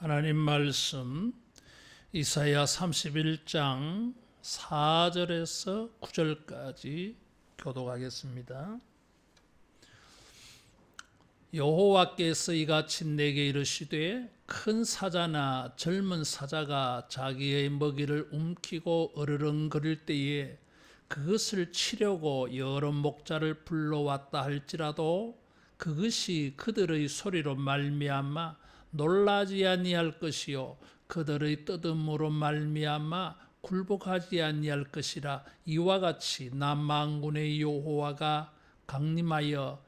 하나님 말씀 이사야 31장 4절에서 9절까지 교독하겠습니다. 여호와께서 이같이 내게 이르시되 큰 사자나 젊은 사자가 자기의 먹이를 움키고 어르렁거릴 때에 그것을 치려고 여러 목자를 불러왔다 할지라도 그것이 그들의 소리로 말미암아 놀라지 아니할 것이요 그들의 떠듬으로 말미암아 굴복하지 아니할 것이라. 이와 같이 나 만군의 여호와가 강림하여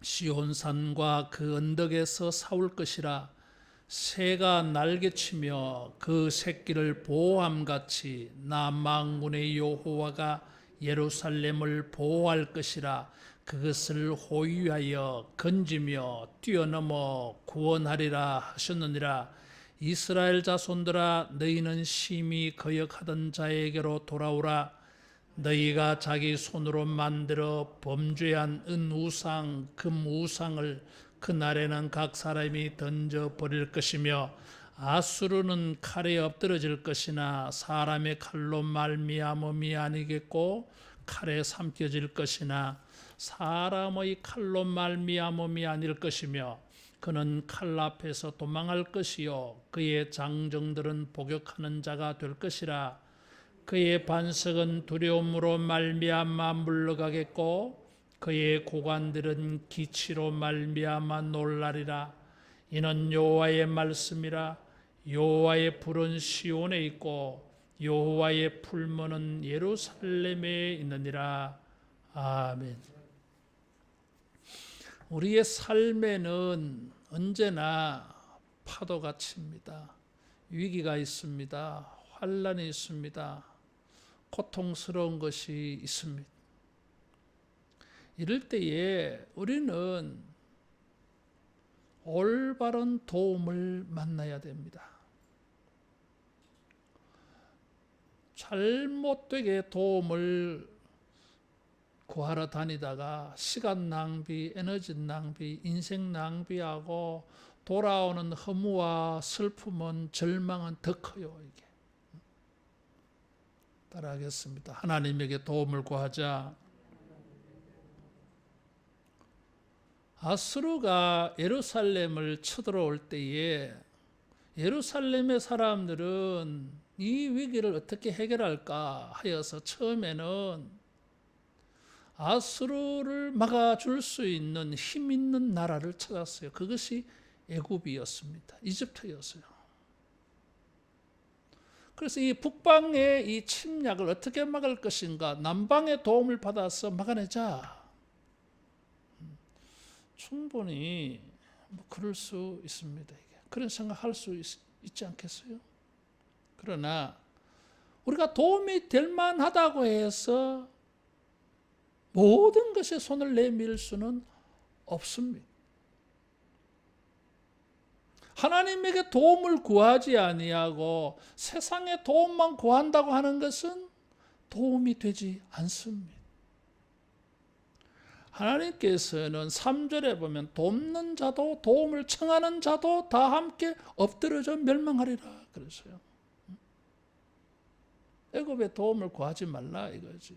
시온산과 그 언덕에서 사올 것이라. 새가 날개치며 그 새끼를 보호함같이 나 만군의 여호와가 예루살렘을 보호할 것이라. 그것을 호위하여 건지며 뛰어넘어 구원하리라 하셨느니라. 이스라엘 자손들아, 너희는 심히 거역하던 자에게로 돌아오라. 너희가 자기 손으로 만들어 범죄한 은우상 금우상을 그날에는 각 사람이 던져버릴 것이며 아수르는 칼에 엎드러질 것이나 사람의 칼로 말미암음이 아니겠고 칼에 삼켜질 것이나 사람의 칼로 말미암음이 아닐 것이며 그는 칼 앞에서 도망할 것이요 그의 장정들은 복역하는 자가 될 것이라. 그의 반석은 두려움으로 말미암아 물러가겠고 그의 고관들은 기치로 말미암아 놀라리라. 이는 여호와의 말씀이라. 여호와의 불은 시온에 있고 여호와의 풀무는 예루살렘에 있느니라. 아멘. 우리의 삶에는 언제나 파도가 칩니다. 위기가 있습니다. 환난이 있습니다. 고통스러운 것이 있습니다. 이럴 때에 우리는 올바른 도움을 만나야 됩니다. 잘못되게 도움을 구하러 다니다가 시간 낭비, 에너지 낭비, 인생 낭비하고 돌아오는 허무와 슬픔은, 절망은 더 커요. 이게 따라하겠습니다. 하나님에게 도움을 구하자. 아수르가 예루살렘을 쳐들어올 때에 예루살렘의 사람들은 이 위기를 어떻게 해결할까 하여서 처음에는 아수르를 막아줄 수 있는 힘 있는 나라를 찾았어요. 그것이 애굽이었습니다. 이집트였어요. 그래서 이 북방의 이 침략을 어떻게 막을 것인가, 남방의 도움을 받아서 막아내자. 충분히 그럴 수 있습니다. 그런 생각할 수 있지 않겠어요? 그러나 우리가 도움이 될 만하다고 해서 모든 것에 손을 내밀 수는 없습니다. 하나님에게 도움을 구하지 아니하고 세상의 도움만 구한다고 하는 것은 도움이 되지 않습니다. 하나님께서는 3절에 보면 돕는 자도 도움을 청하는 자도 다 함께 엎드러져 멸망하리라 그랬어요. 애굽의 도움을 구하지 말라 이거죠.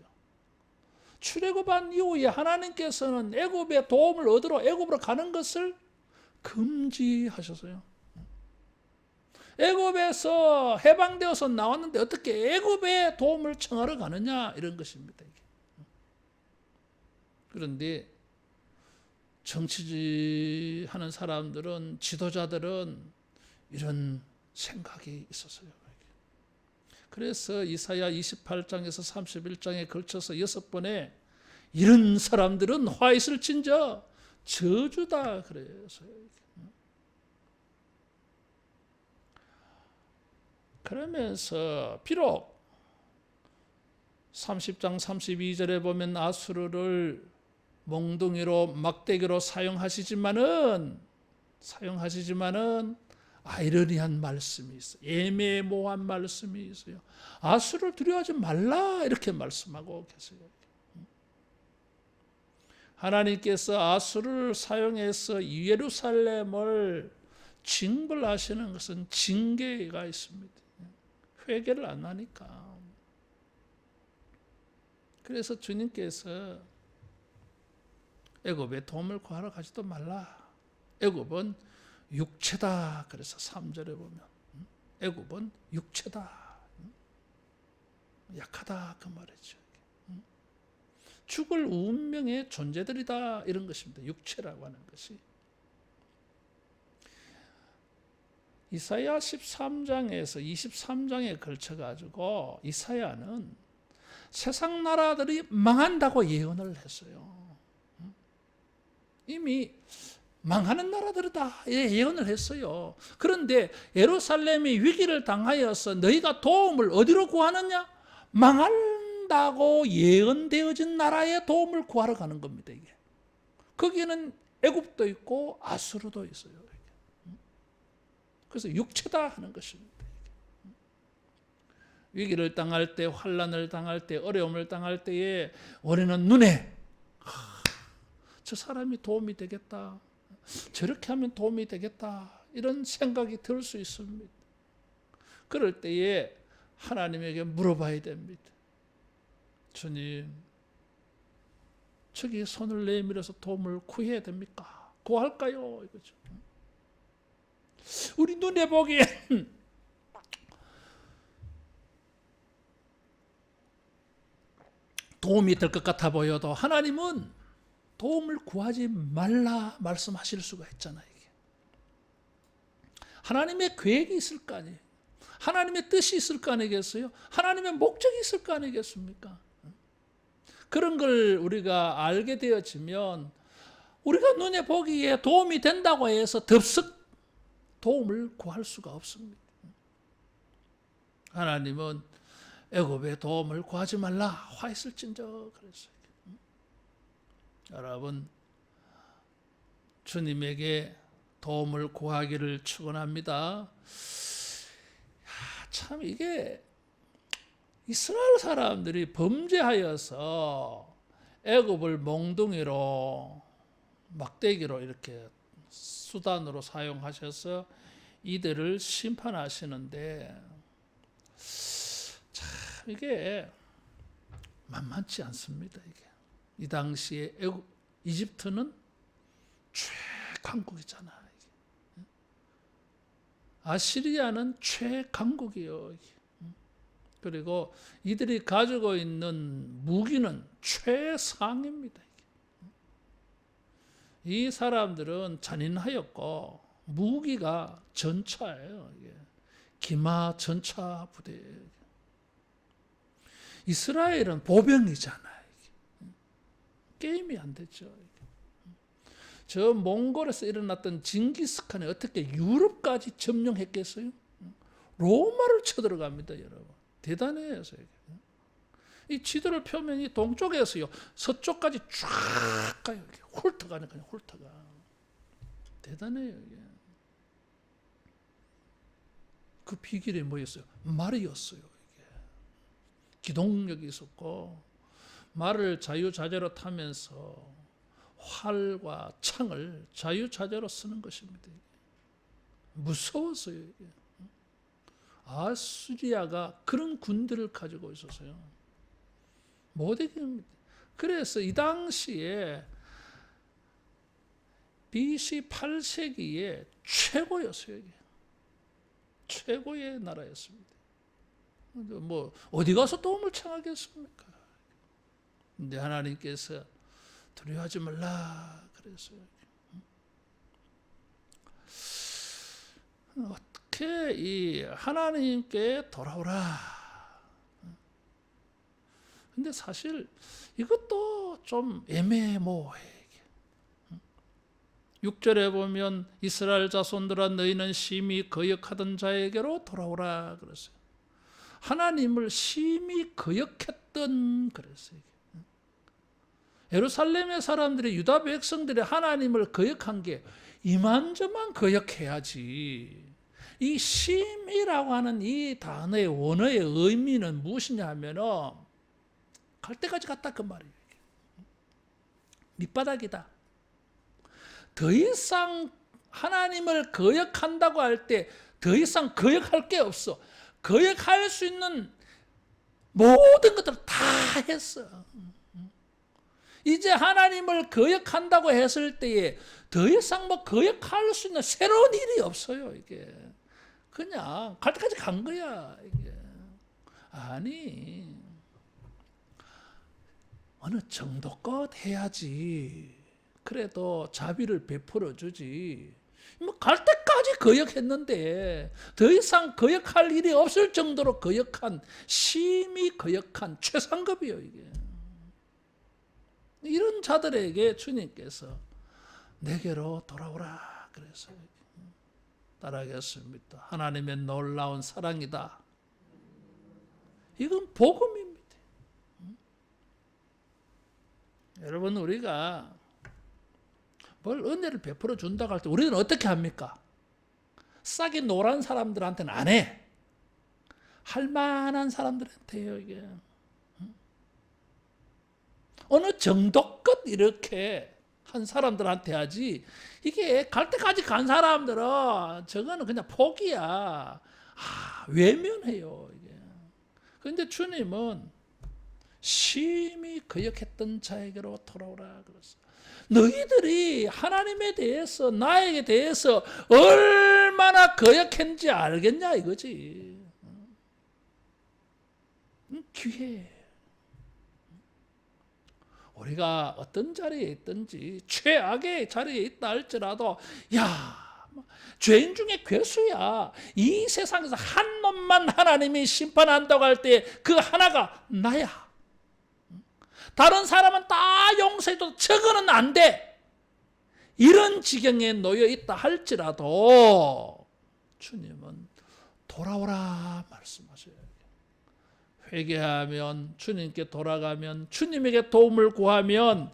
출애굽한 이후에 하나님께서는 애굽의 도움을 얻으러 애굽으로 가는 것을 금지하셨어요. 애굽에서 해방되어서 나왔는데 어떻게 애굽의 도움을 청하러 가느냐 이런 것입니다. 그런데 정치하는 사람들은, 지도자들은 이런 생각이 있었어요. 그래서 이사야 28장에서 31장에 걸쳐서 6번에 이런 사람들은 화 있을 진저 저주다 그래서. 그러면서 비록 30장 32절에 보면 아수르를 몽둥이로 막대기로 사용하시지만은 아이러니한 말씀이 있어요. 애매모호한 말씀이 있어요. 아수르를 두려워하지 말라 이렇게 말씀하고 계세요. 하나님께서 아수르를 사용해서 예루살렘을 징벌하시는 것은 징계가 있습니다. 회개를 안 하니까. 그래서 주님께서 애굽에 도움을 구하러 가지도 말라. 애굽은 육체다. 그래서 3절에 보면 애굽은 육체다. 약하다 그 말이죠. 죽을 운명의 존재들이다 이런 것입니다. 육체라고 하는 것이. 이사야 13장에서 23장에 걸쳐가지고 이사야는 세상 나라들이 망한다고 예언을 했어요. 이미 망하는 나라들이다 예언을 했어요. 그런데 예루살렘이 위기를 당하여서 너희가 도움을 어디로 구하느냐? 망한다고 예언되어진 나라의 도움을 구하러 가는 겁니다. 이게. 거기는 애굽도 있고 아수르도 있어요. 그래서 육체다 하는 것입니다. 위기를 당할 때, 환난을 당할 때, 어려움을 당할 때에 우리는 눈에 저 사람이 도움이 되겠다. 저렇게 하면 도움이 되겠다. 이런 생각이 들 수 있습니다. 그럴 때에 하나님에게 물어봐야 됩니다. 주님, 저기 손을 내밀어서 도움을 구해야 됩니까? 구할까요? 이거죠. 우리 눈에 보기엔 도움이 될 것 같아 보여도 하나님은 도움을 구하지 말라 말씀하실 수가 있잖아요. 이게. 하나님의 계획이 있을 거 아니에요. 하나님의 뜻이 있을 거 아니겠어요? 하나님의 목적이 있을 거 아니겠습니까? 그런 걸 우리가 알게 되어지면 우리가 눈에 보기에 도움이 된다고 해서 덥석 도움을 구할 수가 없습니다. 하나님은 애굽의 도움을 구하지 말라 화했을진저 그랬어요. 여러분, 주님에게 도움을 구하기를 축원합니다. 참 이게 이스라엘 사람들이 범죄하여서 애굽을 몽둥이로 막대기로 이렇게 수단으로 사용하셔서 이들을 심판하시는데 참 이게 만만치 않습니다. 이게 이 당시에 이집트는 최강국이잖아. 아시리아는 최강국이요. 그리고 이들이 가지고 있는 무기는 최상입니다. 이 사람들은 잔인하였고 무기가 전차예요. 기마 전차 부대예요. 이스라엘은 보병이잖아요. 게임이 안 되죠. 저 몽골에서 일어났던 징기스칸이 어떻게 유럽까지 점령했겠어요? 로마를 쳐들어갑니다, 여러분. 대단해요. 이 지도를 펴면 이 동쪽에서요 서쪽까지 쫙 가요. 훑어가는 그냥 훑어가. 대단해요. 이게. 그 비결이 뭐였어요? 말이었어요. 이게. 기동력이 있었고 말을 자유자재로 타면서 활과 창을 자유자재로 쓰는 것입니다. 무서웠어요. 이게. 아수리아가 그런 군대를 가지고 있었어요. 못 이깁니다. 그래서 이 당시에 BC 8세기에 최고였어요. 이게. 최고의 나라였습니다. 뭐 어디 가서 도움을 청하겠습니까? 근데 하나님께서 두려워하지 말라 그랬어요. 어떻게 이 하나님께 돌아오라. 근데 사실 이것도 좀 애매모호해. 6절에 보면 이스라엘 자손들아 너희는 심히 거역하던 자에게로 돌아오라 그랬어요. 하나님을 심히 거역했던 그랬어요. 예루살렘의 사람들이 유다 백성들이 하나님을 거역한 게 이만저만 거역해야지. 이 심이라고 하는 이 단어의 원어의 의미는 무엇이냐 하면은 갈 때까지 갔다 그 말이에요. 밑바닥이다. 더 이상 하나님을 거역한다고 할 때 더 이상 거역할 게 없어. 거역할 수 있는 모든 것들을 다 했어. 이제 하나님을 거역한다고 했을 때에 더 이상 뭐 거역할 수 있는 새로운 일이 없어요. 이게 그냥 갈 때까지 간 거야. 이게 아니 어느 정도껏 해야지. 그래도 자비를 베풀어 주지. 뭐 갈 때까지 거역했는데 더 이상 거역할 일이 없을 정도로 거역한, 심히 거역한 최상급이에요. 이게 이런 자들에게 주님께서 내게로 돌아오라 그래서 따라하겠습니다. 하나님의 놀라운 사랑이다. 이건 복음입니다. 여러분, 우리가 뭘 은혜를 베풀어 준다고 할 때 우리는 어떻게 합니까? 싹이 노란 사람들한테는 안 해. 할 만한 사람들한테요, 이게. 어느 정도껏 이렇게 한 사람들한테 하지, 이게 갈 때까지 간 사람들은 저거는 그냥 포기야. 외면해요, 이게. 그런데 주님은 심히 거역했던 자에게로 돌아오라 그랬어요. 너희들이 하나님에 대해서, 나에게 대해서 얼마나 거역했는지 알겠냐 이거지. 기회. 우리가 어떤 자리에 있든지 최악의 자리에 있다 할지라도 죄인 중에 괴수야. 이 세상에서 한 놈만 하나님이 심판한다고 할 때 그 하나가 나야. 다른 사람은 다 용서해도 저거는 안 돼. 이런 지경에 놓여 있다 할지라도 주님은 돌아오라 말씀하셔요. 회개하면, 주님께 돌아가면, 주님에게 도움을 구하면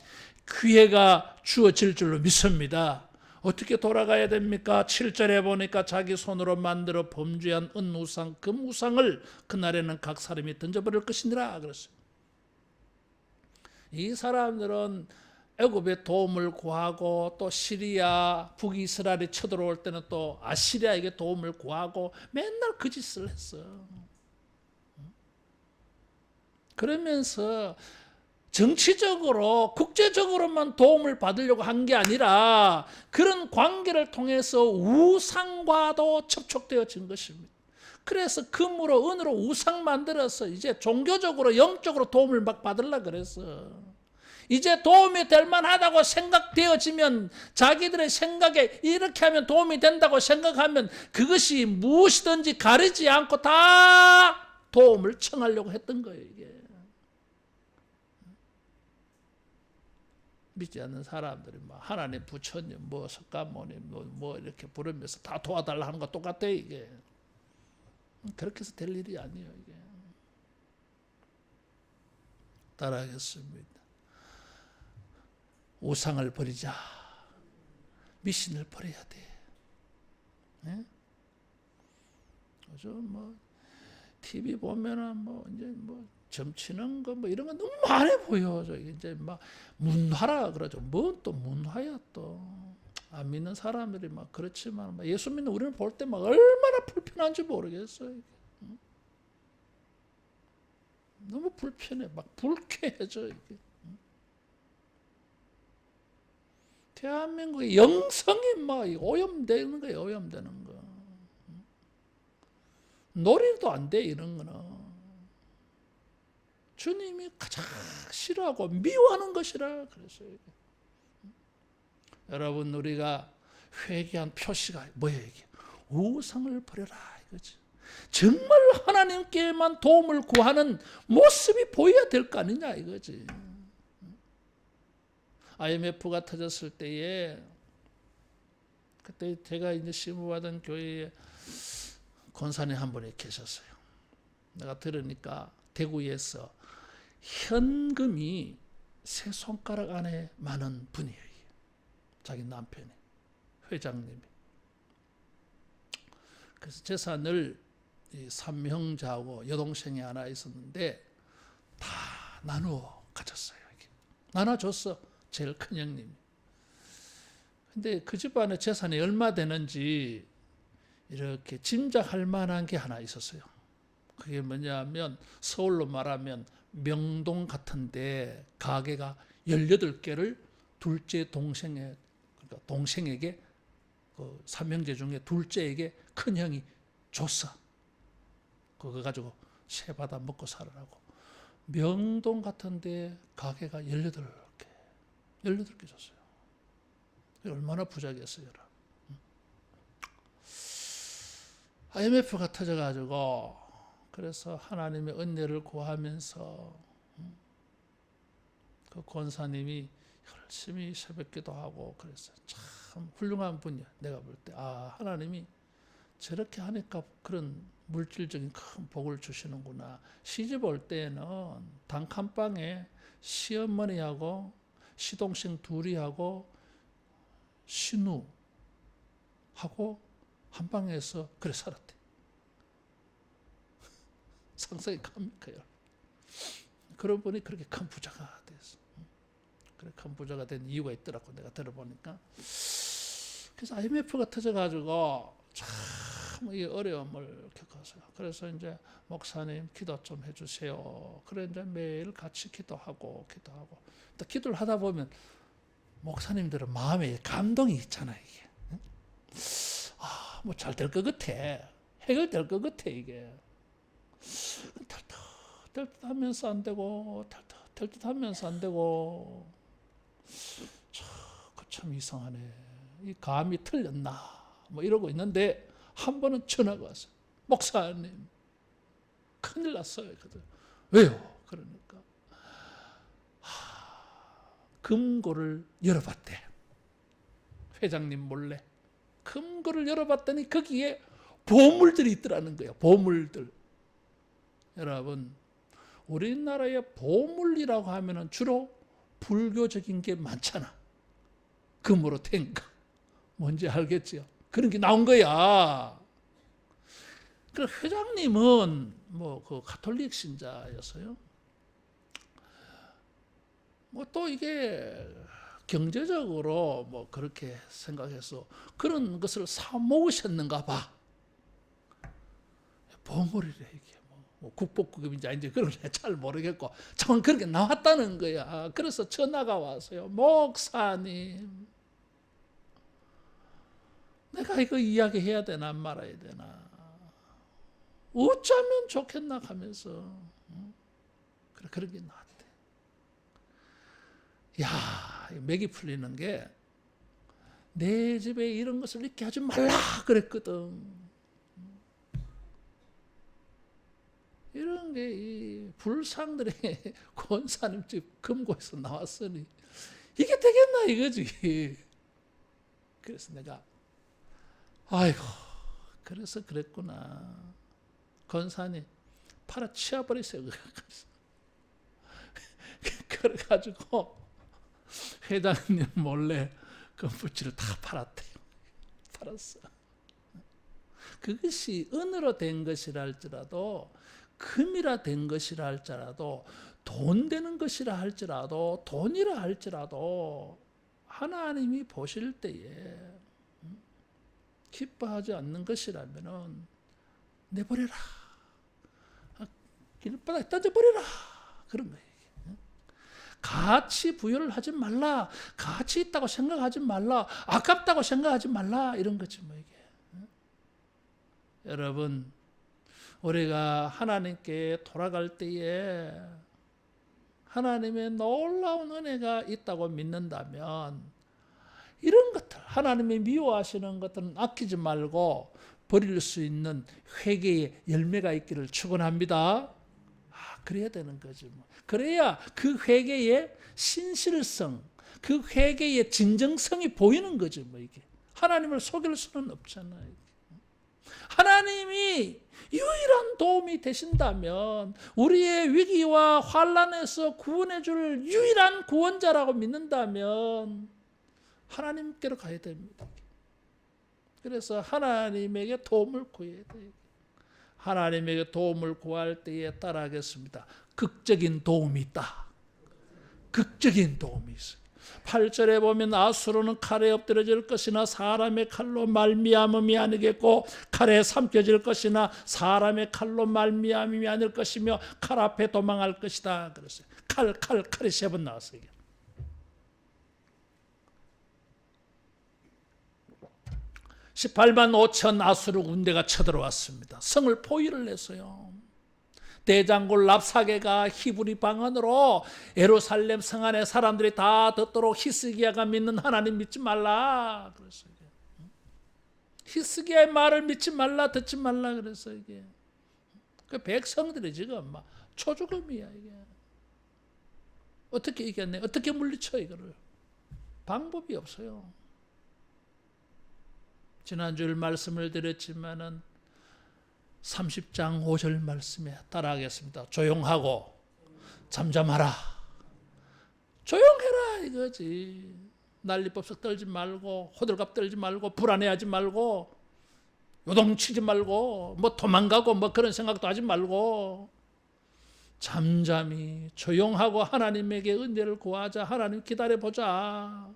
기회가 주어질 줄로 믿습니다. 어떻게 돌아가야 됩니까? 7절에 보니까 자기 손으로 만들어 범죄한 은우상, 금우상을 그날에는 각 사람이 던져버릴 것이니라 그랬어요. 이 사람들은 애굽의 도움을 구하고 또 시리아, 북이스라엘이 쳐들어올 때는 또 아시리아에게 도움을 구하고 맨날 그 짓을 했어. 그러면서 정치적으로, 국제적으로만 도움을 받으려고 한 게 아니라 그런 관계를 통해서 우상과도 접촉되어진 것입니다. 그래서 금으로, 은으로 우상 만들어서 이제 종교적으로, 영적으로 도움을 막 받으려고 그랬어. 이제 도움이 될 만하다고 생각되어지면, 자기들의 생각에 이렇게 하면 도움이 된다고 생각하면 그것이 무엇이든지 가리지 않고 다 도움을 청하려고 했던 거예요, 이게. 믿지 않는 사람들이 하나님, 부처님, 석가모니 뭐 이렇게 부르면서 다 도와달라 하는 거 똑같아, 이게. 그렇게 해서 될 일이 아니에요, 이게. 따라하겠습니다. 우상을 버리자. 미신을 버려야 돼. 네? 그죠? TV 보면은 이제 점치는 거 이런 거 너무 많이 보여. 이제 문화라 그러죠. 또 문화야 또. 안 믿는 사람들이 그렇지만 예수 믿는 우리는 볼 때 얼마나 불편한지 모르겠어요. 너무 불편해. 불쾌해져 이게. 대한민국의 영성이 오염되는 거예요. 오염되는 거. 놀이도 안 돼, 이런 거는. 주님이 가장 싫어하고 미워하는 것이라 그랬어요. 여러분, 우리가 회개한 표시가 뭐예요, 이게? 우상을 버려라 이거지. 정말 하나님께만 도움을 구하는 모습이 보여야 될 거 아니냐 이거지. IMF가 터졌을 때에, 그때 제가 이제 심부하던 교회에 권사님 한 분이 계셨어요. 내가 들으니까 대구에서 현금이 세 손가락 안에 많은 분이에요. 자기 남편이, 회장님이. 그래서 재산을 이 삼형제하고 여동생이 하나 있었는데 다 나누어 가졌어요. 나눠줬어. 제일 큰 형님이. 근데 그 집안의 재산이 얼마 되는지 이렇게 짐작할 만한 게 하나 있었어요. 그게 뭐냐면 서울로 말하면 명동 같은데 가게가 18개를 둘째 동생에, 그러니까 동생에게, 그 삼형제 중에 둘째에게 큰 형이 줬어. 그거 가지고 세 받아 먹고 살으라고. 명동 같은데 가게가 18개 줬어요. 얼마나 부자겠어요. IMF가 터져가지고, 그래서 하나님의 은혜를 구하면서 그 권사님이 열심히 새벽기도 하고 그래서 참 훌륭한 분이야. 내가 볼 때 하나님이 저렇게 하니까 그런 물질적인 큰 복을 주시는구나. 시집 올 때는 단칸방에 시어머니하고 시동생 둘이 하고 신우하고 한 방에서 그래 살았대. 상상이 갑니까? 그런 분이 그렇게 큰 부자가 됐어. 그래 큰 부자가 된 이유가 있더라고. 내가 들어보니까. 그래서 IMF가 터져가지고 참 이 어려움을 겪었어요. 그래서 이제 목사님 기도 좀 해주세요. 그래 이제 매일 같이 기도하고 또 기도를 하다 보면 목사님들은 마음에 감동이 있잖아 이게. 뭐 잘 될 것 같아. 해결될 것 같아 이게. 털떡하면서 안 되고 털떡하면서 안 되고 참 이상하네. 이 감이 틀렸나 뭐 이러고 있는데 한 번은 전화가 왔어요. 목사님 큰일 났어요. 왜요? 그러니까 금고를 열어봤대. 회장님 몰래 금고를 열어봤더니 거기에 보물들이 있더라는 거예요. 보물들. 여러분 우리나라의 보물이라고 하면 주로 불교적인 게 많잖아. 금으로 된 거. 뭔지 알겠죠? 그런 게 나온 거야. 그 회장님은 뭐 그 가톨릭 신자였어요. 뭐 또 이게 경제적으로 뭐 그렇게 생각해서 그런 것을 사 모으셨는가 봐. 보물이래 이게. 뭐 국보급인지 아닌지 그런 게 잘 모르겠고 정말 그렇게 나왔다는 거야. 그래서 전화가 왔어요. 목사님, 내가 이거 이야기해야 되나 말아야 되나, 어쩌면 좋겠나 하면서 그런 게 나왔대. 야, 맥이 풀리는 게 내 집에 이런 것을 이렇게 하지 말라 그랬거든. 이런 게 이 불상들의 권사님 집 금고에서 나왔으니 이게 되겠나 이거지. 그래서 내가 아이고 그래서 그랬구나. 권사님 팔아 치워버리세요. 그래가지고 회장님 몰래 금붙이를 다 팔았대요. 팔았어. 그것이 은으로 된 것이라 할지라도 금이라 된 것이라 할지라도 돈 되는 것이라 할지라도 돈이라 할지라도 하나님이 보실 때에 기뻐하지 않는 것이라면은 내버려라. 길바닥에 던져버려라. 그런 거예요. 가치 부여를 하지 말라. 가치 있다고 생각하지 말라. 아깝다고 생각하지 말라. 이런 거지 뭐 이게. 여러분 우리가 하나님께 돌아갈 때에 하나님의 놀라운 은혜가 있다고 믿는다면 이런 것들 하나님이 미워하시는 것들은 아끼지 말고 버릴 수 있는 회개의 열매가 있기를 축원합니다. 그래야 되는 거지 뭐. 그래야 그 회개의 신실성, 그 회개의 진정성이 보이는 거지 뭐 이게. 하나님을 속일 수는 없잖아요. 하나님이 유일한 도움이 되신다면 우리의 위기와 환난에서 구원해 줄 유일한 구원자라고 믿는다면 하나님께로 가야 됩니다. 그래서 하나님에게 도움을 구해야 돼요. 하나님에게 도움을 구할 때에 따라하겠습니다. 극적인 도움이 있다. 극적인 도움이 있어요. 8절에 보면 아수르는 칼에 엎드려질 것이나 사람의 칼로 말미암음이 아니겠고 칼에 삼켜질 것이나 사람의 칼로 말미암음이 아닐 것이며 칼 앞에 도망할 것이다 그랬어요. 칼이 3번 나왔어요. 18만 5천 아수르 군대가 쳐들어왔습니다. 성을 포위를 했어요. 대장군 랍사게가 히브리 방언으로 예루살렘 성 안에 사람들이 다 듣도록 히스기야가 믿는 하나님 믿지 말라 그랬어요. 히스기야의 말을 믿지 말라, 듣지 말라 그랬어요. 이게 그 백성들이 지금 막 초죽음이야. 이게 어떻게 이겼네? 어떻게 물리쳐 이거를? 방법이 없어요. 지난주일 말씀을 드렸지만은 30장 5절 말씀에 따라하겠습니다. 조용하고 잠잠하라. 조용해라 이거지. 난리법석 떨지 말고 호들갑 떨지 말고 불안해하지 말고 요동치지 말고 뭐 도망가고 뭐 그런 생각도 하지 말고 잠잠히 조용하고 하나님에게 은혜를 구하자. 하나님 기다려보자.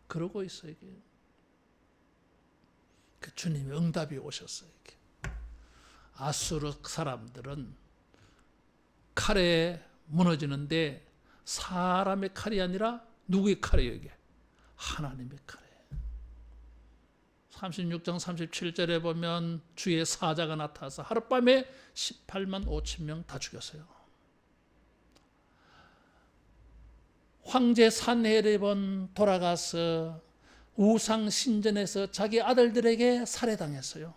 그러고 있어요. 이게. 그 주님의 응답이 오셨어요. 이게. 아수르 사람들은 칼에 무너지는데 사람의 칼이 아니라 누구의 칼이에요? 이게 하나님의 칼이에요. 36장 37절에 보면 주의 사자가 나타나서 하룻밤에 18만 5천 명 다 죽였어요. 황제 산헤립은 돌아가서 우상 신전에서 자기 아들들에게 살해당했어요.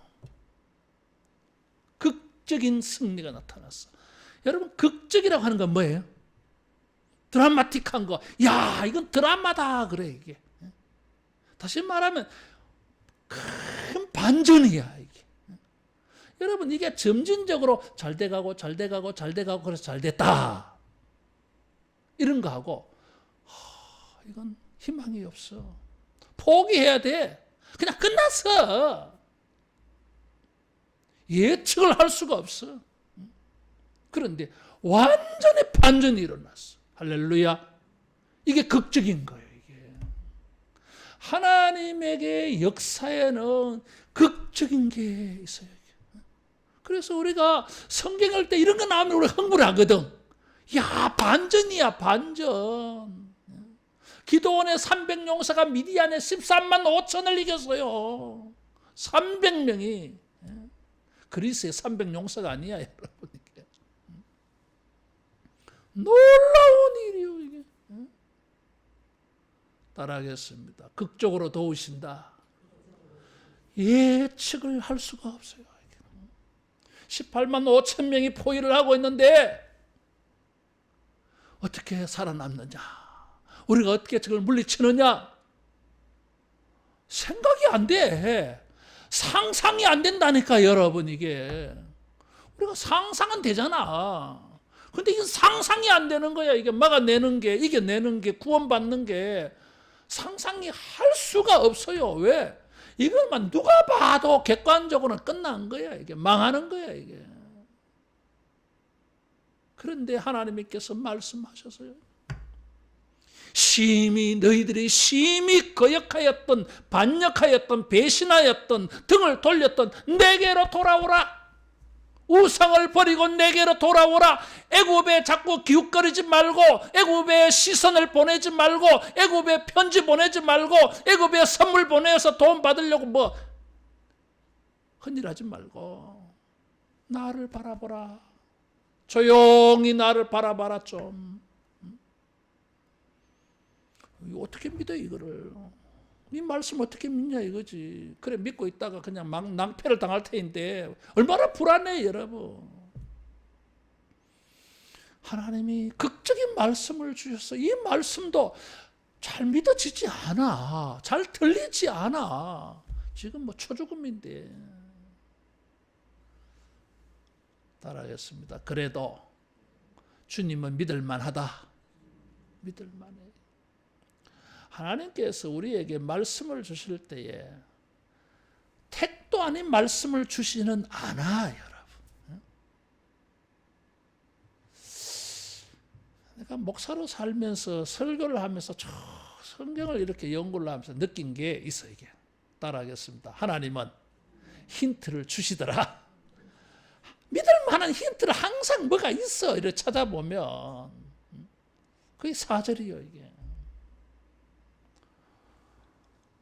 극적인 승리가 나타났어. 여러분 극적이라고 하는 건 뭐예요? 드라마틱한 거. 야 이건 드라마다 그래 이게. 다시 말하면 큰 반전이야 이게. 여러분 이게 점진적으로 잘 돼가고 그래서 잘 됐다. 이런 거 하고 이건 희망이 없어. 포기해야 돼. 그냥 끝났어. 예측을 할 수가 없어. 그런데 완전히 반전이 일어났어. 할렐루야. 이게 극적인 거예요. 이게. 하나님에게 역사에는 극적인 게 있어요. 그래서 우리가 성경 할 때 이런 거 나오면 우리가 흥분하거든. 야 반전이야 반전. 기도원의 300용사가 미디안의 13만 5천을 이겼어요. 300명이. 그리스의 300용사가 아니야 여러분. 이게. 놀라운 일이요 이게. 따라하겠습니다. 극적으로 도우신다. 예측을 할 수가 없어요. 18만 5천 명이 포위를 하고 있는데 어떻게 살아남느냐? 우리가 어떻게 저걸 물리치느냐? 생각이 안 돼. 상상이 안 된다니까 여러분 이게. 우리가 상상은 되잖아. 근데 이건 상상이 안 되는 거야. 이게 막아내는 게, 이겨내는 게, 구원받는 게 상상이 할 수가 없어요. 왜? 이것만 누가 봐도 객관적으로는 끝난 거야. 이게 망하는 거야. 이게. 그런데 하나님께서 말씀하셨어요. 너희들이 심히 거역하였던, 반역하였던, 배신하였던, 등을 돌렸던 내게로 돌아오라. 우상을 버리고 내게로 돌아오라. 애굽에 자꾸 기웃거리지 말고, 애굽에 시선을 보내지 말고, 애굽에 편지 보내지 말고, 애굽에 선물 보내서 돈 받으려고 뭐 헌일하지 말고 나를 바라보라. 조용히 나를 바라봐라 좀. 어떻게 믿어 이거를? 이 말씀 어떻게 믿냐 이거지. 그래 믿고 있다가 그냥 막 낭패를 당할 테인데 얼마나 불안해 여러분. 하나님이 극적인 말씀을 주셔서 이 말씀도 잘 믿어지지 않아. 잘 들리지 않아. 지금 뭐 초죽음인데. 따라하겠습니다. 그래도 주님은 믿을만하다. 믿을만해. 하나님께서 우리에게 말씀을 주실 때에 택도 아닌 말씀을 주시는 않아 여러분. 내가 목사로 살면서 설교를 하면서 저 성경을 이렇게 연구를 하면서 느낀 게 있어. 이게 따라하겠습니다. 하나님은 힌트를 주시더라. 믿을 만한 힌트를 항상 뭐가 있어. 이렇게 찾아보면 그게 4절이요. 이게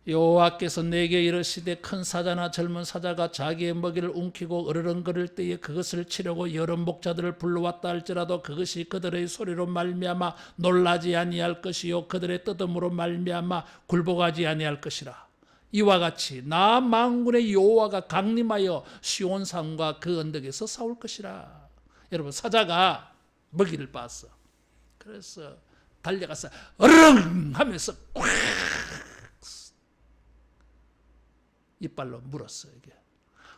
여호와께서 내게 이르시되 큰 사자나 젊은 사자가 자기의 먹이를 움키고 으르렁거릴 때에 그것을 치려고 여러 목자들을 불러왔다 할지라도 그것이 그들의 소리로 말미암아 놀라지 아니할 것이요 그들의 뜨듬으로 말미암아 굴복하지 아니할 것이라. 이와 같이 나 만군의 여호와가 강림하여 시온산과 그 언덕에서 싸울 것이라. 여러분, 사자가 먹이를 봤어. 그래서 달려가서 으르렁 하면서 꽉 이빨로 물었어. 이게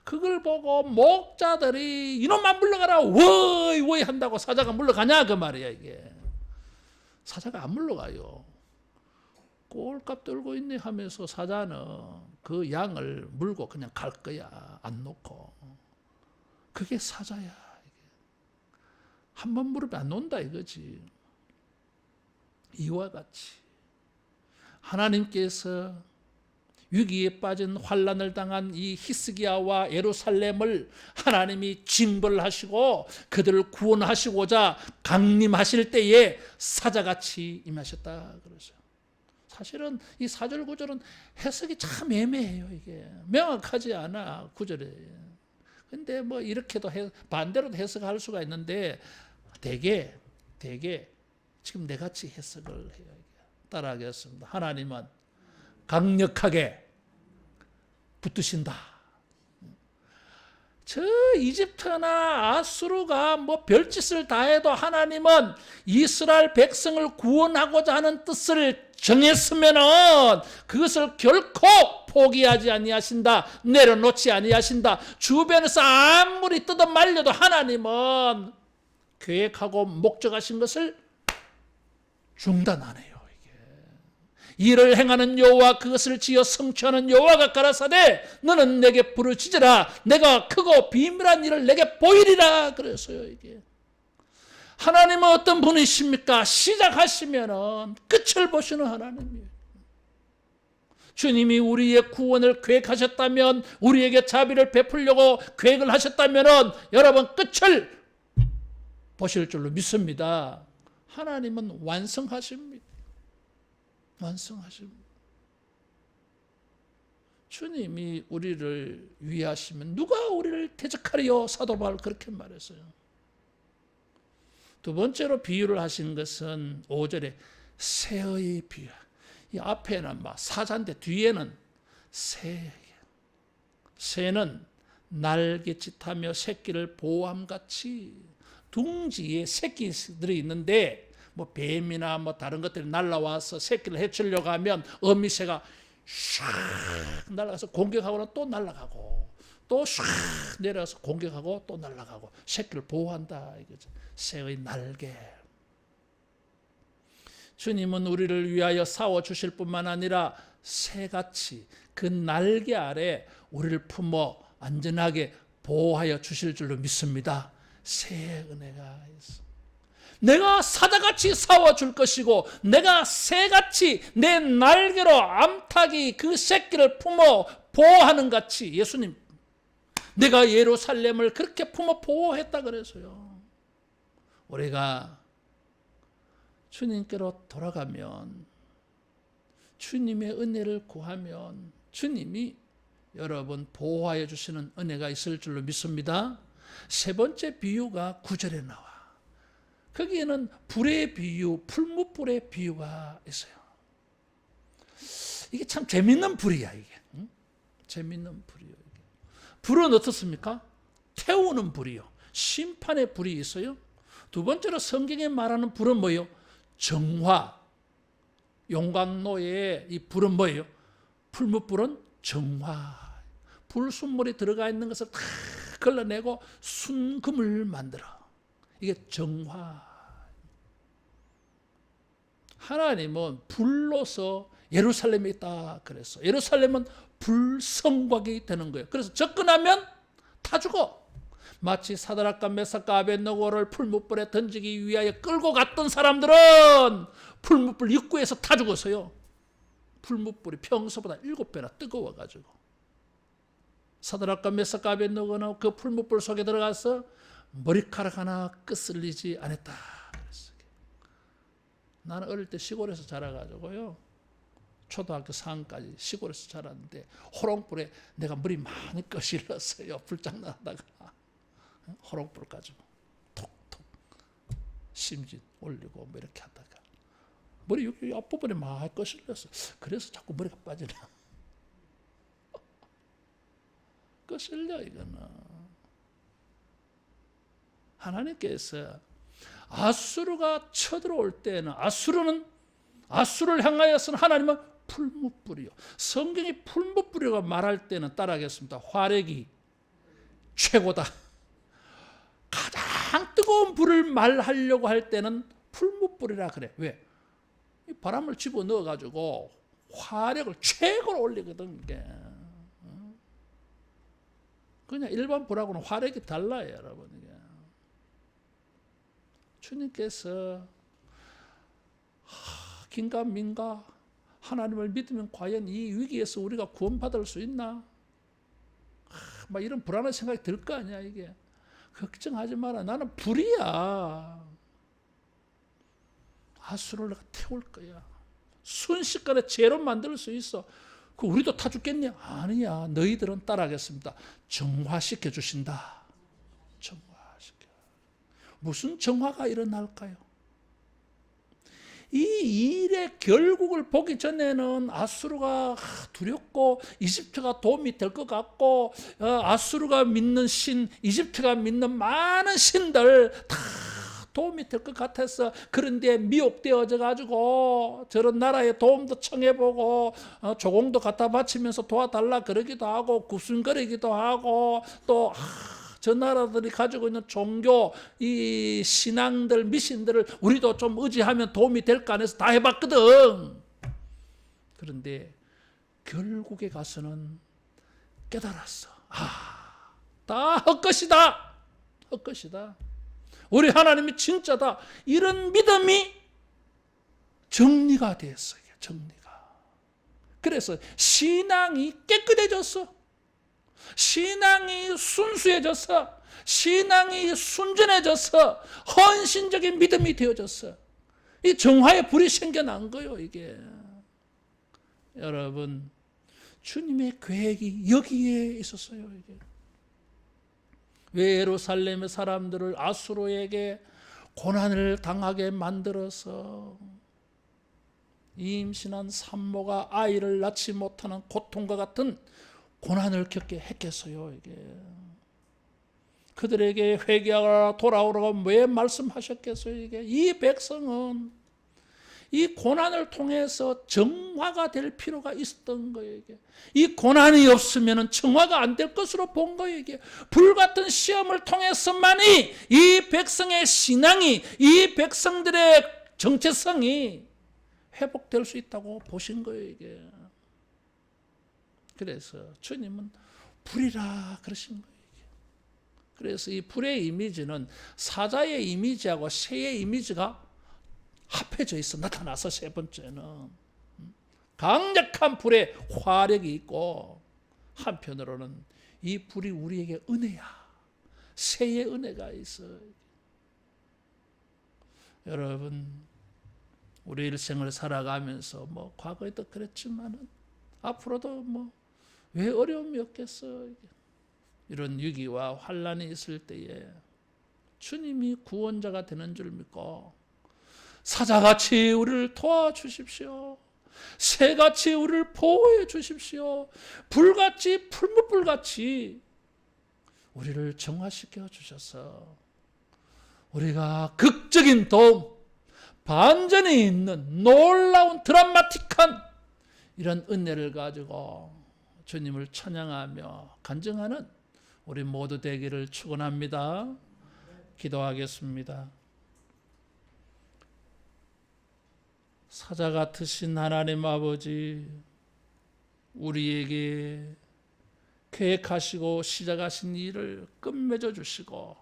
그걸 보고 목자들이 이놈아 물러가라 워이 워이 한다고 사자가 물러가냐 그 말이야. 이게 사자가 안 물러가요. 꼴값 들고 있네 하면서 사자는 그 양을 물고 그냥 갈 거야. 안 놓고. 그게 사자야. 한 번 물으면 안 논다 이거지. 이와 같이 하나님께서 위기에 빠진 환난을 당한 이 히스기야와 예루살렘을 하나님이 징벌하시고 그들을 구원하시고자 강림하실 때에 사자같이 임하셨다 그러죠. 사실은 이 4절 9절은 해석이 참 애매해요. 이게 명확하지 않아 구절에. 근데 뭐 이렇게도 반대로도 해석할 수가 있는데 되게 지금 내같이 해석을 해요. 따라하겠습니다. 하나님은 강력하게 붙드신다. 저 이집트나 아수르가 뭐 별짓을 다 해도 하나님은 이스라엘 백성을 구원하고자 하는 뜻을 정했으면은 그것을 결코 포기하지 아니하신다. 내려놓지 아니하신다. 주변에서 아무리 뜯어 말려도 하나님은 계획하고 목적하신 것을 중단 안 해요. 이를 행하는 여호와 그것을 지어 성취하는 여호와가 가라사대 너는 내게 부르짖으라 내가 크고 비밀한 일을 내게 보이리라 그랬어요. 이게 하나님은 어떤 분이십니까? 시작하시면은 끝을 보시는 하나님이에요. 주님이 우리의 구원을 계획하셨다면 우리에게 자비를 베풀려고 계획을 하셨다면은 여러분 끝을 보실 줄로 믿습니다. 하나님은 완성하십니다. 완성하십니다. 주님이 우리를 위하시면 누가 우리를 대적하리요? 사도 바울 그렇게 말했어요. 두 번째로 비유를 하신 것은 5절에 새의 비유. 이 앞에는 막 사자인데 뒤에는 새. 새는 날갯짓하며 새끼를 보호함같이 둥지에 새끼들이 있는데 뭐 뱀이나 뭐 다른 것들이 날라와서 새끼를 해치려고 하면 어미새가 샥 날아가서 공격하고는 또 날아가고 또 샥 내려가서 공격하고 또 날아가고 새끼를 보호한다 이거죠. 새의 날개. 주님은 우리를 위하여 싸워 주실 뿐만 아니라 새같이 그 날개 아래 우리를 품어 안전하게 보호하여 주실 줄로 믿습니다. 새의 은혜가 있습니다. 내가 사자같이 싸워줄 것이고 내가 새같이 내 날개로 암탉이 그 새끼를 품어 보호하는 같이 예수님 내가 예루살렘을 그렇게 품어 보호했다 그래서요. 우리가 주님께로 돌아가면 주님의 은혜를 구하면 주님이 여러분 보호하여 주시는 은혜가 있을 줄로 믿습니다. 세 번째 비유가 9절에 나와. 거기에는 불의 비유, 풀무불의 비유가 있어요. 이게 참 재밌는 불이야, 이게. 응? 재밌는 불이요. 이게. 불은 어떻습니까? 태우는 불이요. 심판의 불이 있어요. 두 번째로 성경에 말하는 불은 뭐예요? 정화. 용광로의 이 불은 뭐예요? 풀무불은 정화. 불순물이 들어가 있는 것을 다 걸러내고 순금을 만들어. 이게 정화. 하나님은 불로서 예루살렘에 있다 그랬어. 예루살렘은 불성곽이 되는 거예요. 그래서 접근하면 다 죽어. 마치 사드락과 메삭과 아벳느고를 풀무불에 던지기 위하여 끌고 갔던 사람들은 풀무불 입구에서 다 죽었어요. 풀무불이 평소보다 7배나 뜨거워가지고. 사드락과 메삭과 아벳느고는 그 풀무불 속에 들어가서 머리카락 하나 끄슬리지 않았다. 나는 어릴 때 시골에서 자라가지고요. 초등학교 4학년까지 시골에서 자랐는데 호롱불에 내가 머리 많이 거실렀어요. 불장난하다가 호롱불 가지고 톡톡 심진 올리고 뭐 이렇게 하다가 머리 여기 앞부분에 많이 거실렀어. 그래서 자꾸 머리가 빠지나. 거실려 이거는. 하나님께서 아수르가 쳐들어올 때는 아수르를 향하여서는 하나님은 풀무불이요. 성경이 풀무불이라고 말할 때는 따라하겠습니다. 화력이 최고다. 가장 뜨거운 불을 말하려고 할 때는 풀무불이라 그래. 왜? 이 바람을 집어넣어 가지고 화력을 최고로 올리거든. 이게. 그냥 일반 불하고는 화력이 달라요, 여러분. 이게. 주님께서 긴가민가 하나님을 믿으면 과연 이 위기에서 우리가 구원받을 수 있나? 막 이런 불안한 생각이 들 거 아니야 이게. 걱정하지 마라. 나는 불이야. 아수르를 내가 태울 거야. 순식간에 죄로 만들 수 있어. 그 우리도 타 죽겠냐? 아니야. 너희들은 따라하겠습니다. 정화시켜 주신다. 정화시켜. 무슨 정화가 일어날까요? 이 일의 결국을 보기 전에는 아수르가 두렵고 이집트가 도움이 될 것 같고 아수르가 믿는 신, 이집트가 믿는 많은 신들 다 도움이 될 것 같았어. 그런데 미혹되어져 가지고 저런 나라에 도움도 청해보고 조공도 갖다 바치면서 도와달라 그러기도 하고 굽순거리기도 하고 또 저 나라들이 가지고 있는 종교, 이 신앙들, 미신들을 우리도 좀 의지하면 도움이 될까 해서 다 해봤거든. 그런데 결국에 가서는 깨달았어. 다 헛것이다. 헛것이다. 우리 하나님이 진짜다. 이런 믿음이 정리가 됐어요. 정리가. 그래서 신앙이 깨끗해졌어. 신앙이 순수해졌어. 신앙이 순전해졌어. 헌신적인 믿음이 되어졌어. 이 정화의 불이 생겨난 거예요, 이게. 여러분, 주님의 계획이 여기에 있었어요, 이게. 왜 예루살렘의 사람들을 아수르에게 고난을 당하게 만들어서 임신한 산모가 아이를 낳지 못하는 고통과 같은 고난을 겪게 했겠어요, 이게. 그들에게 회개하라 돌아오라고 왜 말씀하셨겠어요, 이게. 이 백성은 이 고난을 통해서 정화가 될 필요가 있었던 거예요, 이게. 이 고난이 없으면 정화가 안 될 것으로 본 거예요, 이게. 불같은 시험을 통해서만이 이 백성의 신앙이, 이 백성들의 정체성이 회복될 수 있다고 보신 거예요, 이게. 그래서 주님은 불이라 그러신 거예요. 그래서 이 불의 이미지는 사자의 이미지하고 새의 이미지가 합해져 있어 나타나서 세 번째는 강력한 불의 화력이 있고 한편으로는 이 불이 우리에게 은혜야. 새의 은혜가 있어. 여러분, 우리 일생을 살아가면서 뭐 과거에도 그랬지만은 앞으로도 뭐 왜 어려움이 없겠어. 이런 위기와 환란이 있을 때에 주님이 구원자가 되는 줄 믿고 사자같이 우리를 도와주십시오. 새같이 우리를 보호해 주십시오. 불같이 풀무불같이 우리를 정화시켜 주셔서 우리가 극적인 도움, 반전이 있는 놀라운 드라마틱한 이런 은혜를 가지고 주님을 찬양하며 간증하는 우리 모두 되기를 축원합니다. 기도하겠습니다. 사자 같으신 하나님 아버지, 우리에게 계획하시고 시작하신 일을 끝맺어 주시고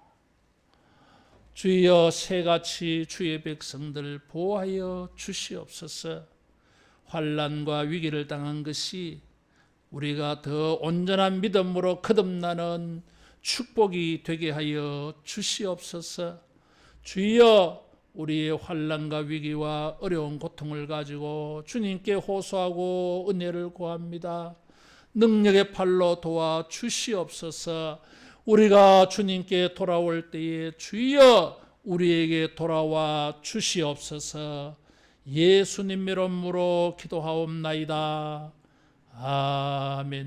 주여 새같이 주의 백성들 보호하여 주시옵소서. 환난과 위기를 당한 것이 우리가 더 온전한 믿음으로 거듭나는 축복이 되게 하여 주시옵소서. 주여 우리의 환난과 위기와 어려운 고통을 가지고 주님께 호소하고 은혜를 구합니다. 능력의 팔로 도와 주시옵소서. 우리가 주님께 돌아올 때에 주여 우리에게 돌아와 주시옵소서. 예수님 이름으로 기도하옵나이다. 아멘.